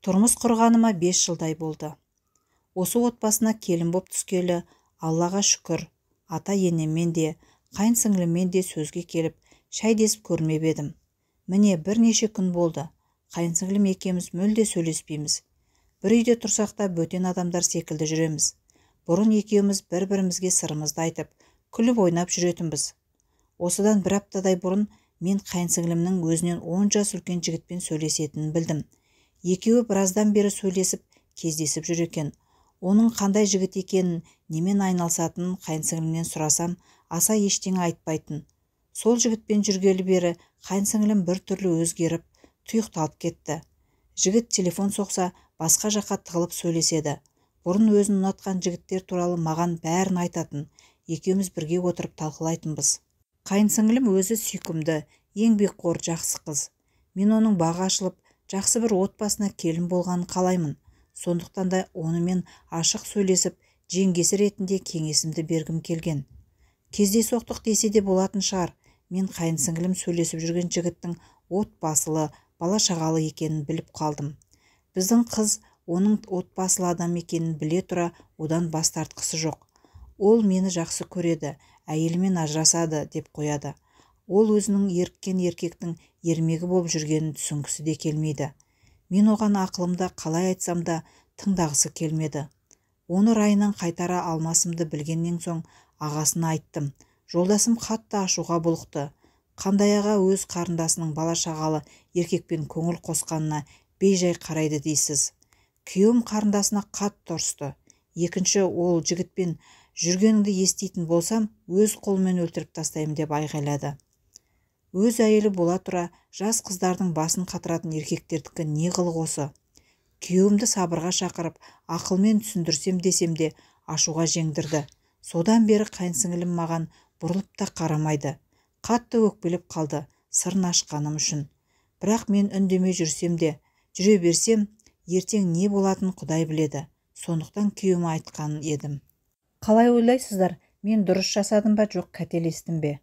Тұрмыс құрғаныма 5 жылдай болды. Осы отбасына келін боп түскелі Аллаға шүкір, ата-енеммен де, қайын сіңліммен де сөзге келіп, шай десіп көрмеп едім. Міне бірнеше күн болды. Қайын сіңлім екеуміз мүлде сөйлеспейміз. Бір үйде тұрсақ та бөтен адамдар секілді жүреміз. Бұрын екеуміз бір-бірімізге сырымызды айтып, күліп ойнап жүретінбіз. Осыдан бір аптадай бұрын мен қайын сіңлімнің өзінен 10 жас үлкен жігітпен сөйлесетінін білдім. Екеуі біраздан бері сөйлесіп, кездесіп жүр екен. Оның қандай жігіт екенін, немен айналысатынын қайын сіңлімнен сұрасам, аса ештеңе айтпайтын. Сол жігітпен жүргелі бері қайын сіңлім бір түрлі өзгеріп, тұйықталып кетті. Жігіт телефон соқса, басқа жаққа тығылып сөйлеседі. Бұрын өзін ұнатқан жігіттер туралы маған бәрін айтатын. Екеуміз бірге отырып талқылайтынбыз. Қайын сіңлім өзі сүйкімді, еңбекқор, жақсы қыз. Мен оның бағы ашылып, жақсы бір отбасына келін болғанын қалаймын. Сондықтан да онымен ашық сөйлесіп, жеңгесі ретінде кеңесімді бергім келген. Кездейсоқтық десе де болатын шығар. Мен қайын сіңлім сөйлесіп жүрген жігіттің отбасылы, бала-шағалы екенін біліп қалдым. Біздің қыз оның отбасылы адам екенін біле тұра, одан бас тартқысы жоқ. Ол мені жақсы көреді, әйелімен ажырасады деп қояды. Ол өзінің еріккен еркектің ермегі болып жүргенін түсінгісі де келмейді. Мен оған ақылымда қалай айтсам да тыңдағысы келмеді. Оны райынан қайтара алмасымды білгеннен соң ағасына айттым. Жолдасым қатты ашуға бұлықты. Қандай аға өз қарындасының бала-шағалы еркекпен көңіл қосқанына бейжай қарайды дейсіз. Күйеуім қарындасына қатты ұрысты. Екінші, ол жігітпен жүргеніңді еститін болсам, өз қолымен өлтіріп тастаймын деп айғайлады. Өз әйелі бола тұра, жас қыздардың басын қатыратын еркектердікі не қылық осы? Күйеуімді сабырға шақырып, ақылмен түсіндірсем десем де ашуға жеңдірді. Содан бері қайын сіңлім маған бұрылып та қарамайды. Қатты өкпелеп қалды, сырын ашқаным үшін. Бірақ мен үндемей жүрсем де, жүре берсем, ертең не болатынын Құдай біледі. Сондықтан күйеуіме айтқан едім. Қалай ойлайсыздар, мен дұрыс жасадым ба, жоқ қателестім бе?